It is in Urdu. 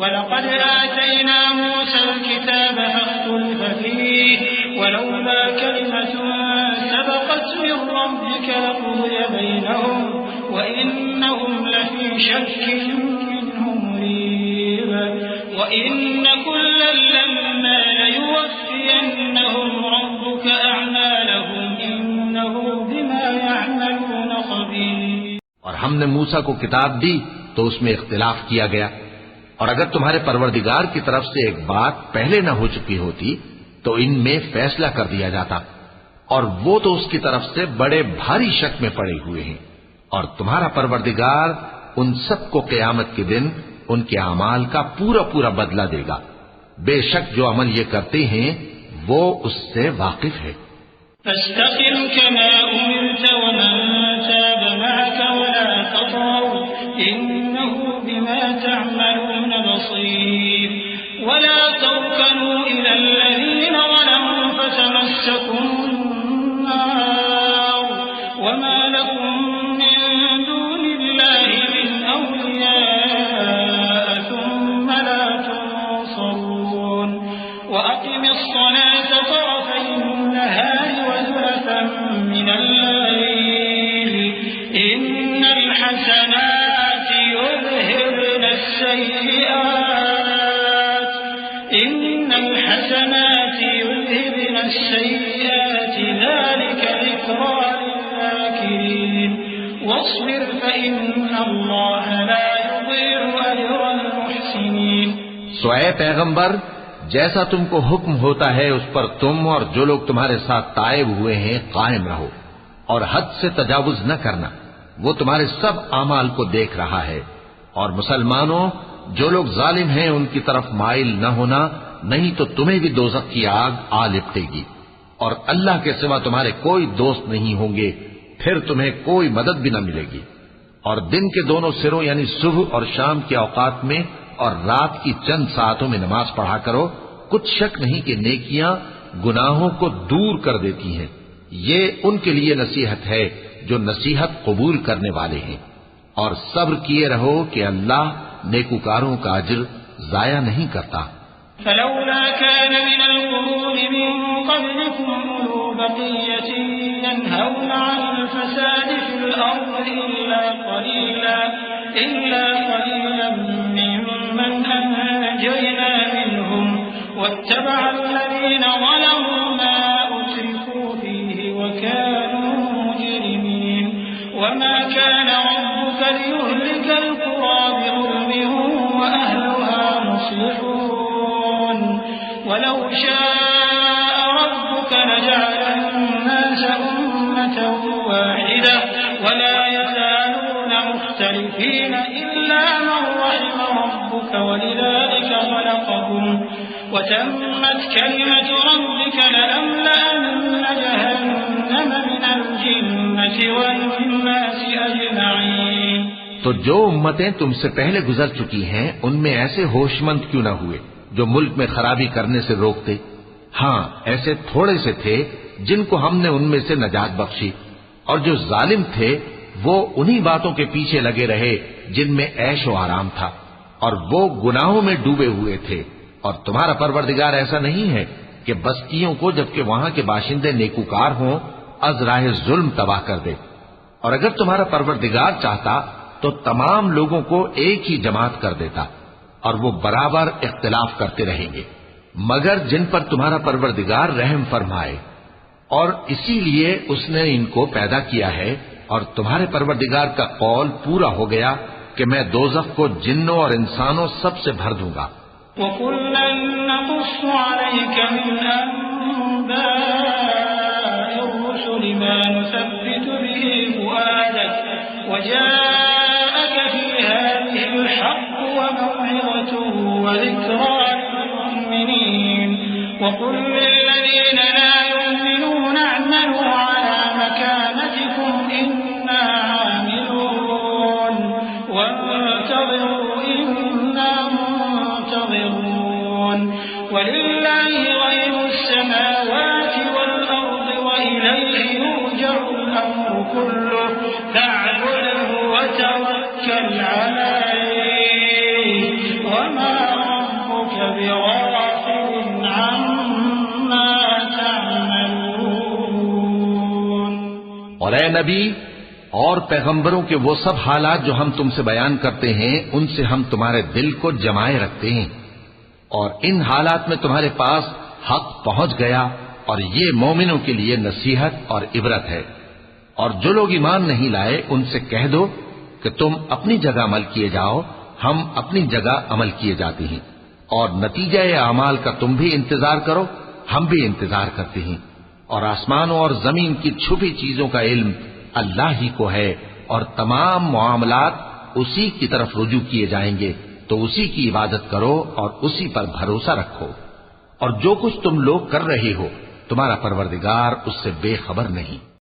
وَلَقَدْ آتَيْنَا مُوسَى الْكِتَابَ فَاخْتُلِفَ فِيهِ وَلَوْلَا كَلِمَةٌ سَبَقَتْ مِنْ رَبِّكَ لَقُضِيَ بَيْنَهُمْ وَإِنَّهُمْ لَفِي شَكٍّ مِّنْهُ مُرِيبٍ وَإِنَّ كُلًّا لَّمَّا لَيُوَفِّيَنَّهُمْ رَبُّكَ أَعْمَالَهُمْ إِنَّهُ بِمَا يَعْمَلُونَ خَبِيرٌ۔ اور ہم نے موسیٰ کو کتاب دی تو اس میں اختلاف کیا گیا، اور اگر تمہارے پروردگار کی طرف سے ایک بات پہلے نہ ہو چکی ہوتی تو ان میں فیصلہ کر دیا جاتا، اور وہ تو اس کی طرف سے بڑے بھاری شک میں پڑے ہوئے ہیں۔ اور تمہارا پروردگار ان سب کو قیامت کے دن ان کے اعمال کا پورا پورا بدلہ دے گا، بے شک جو عمل یہ کرتے ہیں وہ اس سے واقف ہے۔ فاستقم كما أمرت ومن تاب معك ولا تطغوا إنه بما تعملون بصير ولا تركنوا إلى الذين ظلموا فتمسكم النار وما لكم من دون الله من أولياء ثم لا تنصرون وأقم الصلاة طرفي النهار وزلفا من الليل إن الحسنات يذهبن السيئات ذلك ذكرى للذاكرين واصبر فإن الله لا يضيع أجر المحسنين۔ سو اے پیغمبر، جیسا تم کو حکم ہوتا ہے اس پر تم اور جو لوگ تمہارے ساتھ تائب ہوئے ہیں قائم رہو، اور حد سے تجاوز نہ کرنا، وہ تمہارے سب اعمال کو دیکھ رہا ہے۔ اور مسلمانوں، جو لوگ ظالم ہیں ان کی طرف مائل نہ ہونا، نہیں تو تمہیں بھی دوزخ کی آگ آ لپٹے گی، اور اللہ کے سوا تمہارے کوئی دوست نہیں ہوں گے، پھر تمہیں کوئی مدد بھی نہ ملے گی۔ اور دن کے دونوں سروں یعنی صبح اور شام کے اوقات میں اور رات کی چند ساعتوں میں نماز پڑھا کرو، کچھ شک نہیں کہ نیکیاں گناہوں کو دور کر دیتی ہیں۔ یہ ان کے لیے نصیحت ہے جو نصیحت قبول کرنے والے ہیں، اور صبر کیے رہو کہ اللہ نیکوکاروں کا اجر ضائع نہیں کرتا۔ فلولا كان من القرون من قبلكم أولو بقية ينهون عن الفساد في الأرض إلا قليلا ممن أنجينا منهم واتبع الذين ظلموا ما أترفوا فيه وكانوا مجرمين وما كان ربك ليهلك القرى بظلم وأهلها مصلحون ولو شاء ربك لجعل الناس أمة واحدة ولا يزالون مختلفين إلا من رحم ربك ولذلك خلقهم وتمت كلمة ربك لأملأن جهنم من الجنة والناس أجمعين۔ تو جو امتیں تم سے پہلے گزر چکی ہیں ان میں ایسے ہوش مند کیوں نہ ہوئے جو ملک میں خرابی کرنے سے روکتے؟ ہاں، ایسے تھوڑے سے تھے جن کو ہم نے ان میں سے نجات بخشی، اور جو ظالم تھے وہ انہی باتوں کے پیچھے لگے رہے جن میں عیش و آرام تھا، اور وہ گناہوں میں ڈوبے ہوئے تھے۔ اور تمہارا پروردگار ایسا نہیں ہے کہ بستیوں کو جبکہ وہاں کے باشندے نیکوکار ہوں از راہ ظلم تباہ کر دے۔ اور اگر تمہارا پروردگار چاہتا تو تمام لوگوں کو ایک ہی جماعت کر دیتا، اور وہ برابر اختلاف کرتے رہیں گے، مگر جن پر تمہارا پروردگار رحم فرمائے، اور اسی لیے اس نے ان کو پیدا کیا ہے۔ اور تمہارے پروردگار کا قول پورا ہو گیا کہ میں دوزخ کو جنوں اور انسانوں سب سے بھر دوں گا۔ وَكُلًّا نَّقُصُّ عَلَيْكَ مِنْ أَنبَاءِ الرُّسُلِ مَا نُثَبِّتُ بِهِ فُؤَادَكَ وَجَاءَكَ فِي هَٰذِهِ الْحَقُّ وَمَوْعِظَةٌ وَذِكْرَىٰ لِلْمُؤْمِنِينَ وَقُل لِّلَّذِينَ لَا يُؤْمِنُونَ اعْمَلُوا عَلَىٰ مَكَانَتِكُمْ إِنَّا عَامِلُونَ وَانتَظِرُوا إِنَّا مُنتَظِرُونَ وَلِلَّهِ غَيْبُ السَّمَاوَاتِ وَالْأَرْضِ وَإِلَيْهِ يُرْجَعُ الْأَمْرُ كُلُّهُ فَاعْبُدْهُ وَتَوَكَّلْ عَلَيْهِ وَمَا بغافل عما تعملون۔ اور اے نبی اور پیغمبروں کے وہ سب حالات جو ہم تم سے بیان کرتے ہیں ان سے ہم تمہارے دل کو جمائے رکھتے ہیں، اور ان حالات میں تمہارے پاس حق پہنچ گیا، اور یہ مومنوں کے لیے نصیحت اور عبرت ہے۔ اور جو لوگ ایمان نہیں لائے ان سے کہہ دو کہ تم اپنی جگہ عمل کیے جاؤ، ہم اپنی جگہ عمل کیے جاتے ہیں، اور نتیجہ اعمال کا تم بھی انتظار کرو، ہم بھی انتظار کرتے ہیں۔ اور آسمانوں اور زمین کی چھپی چیزوں کا علم اللہ ہی کو ہے، اور تمام معاملات اسی کی طرف رجوع کیے جائیں گے، تو اسی کی عبادت کرو اور اسی پر بھروسہ رکھو۔ اور جو کچھ تم لوگ کر رہے ہو تمہارا پروردگار اس سے بے خبر نہیں۔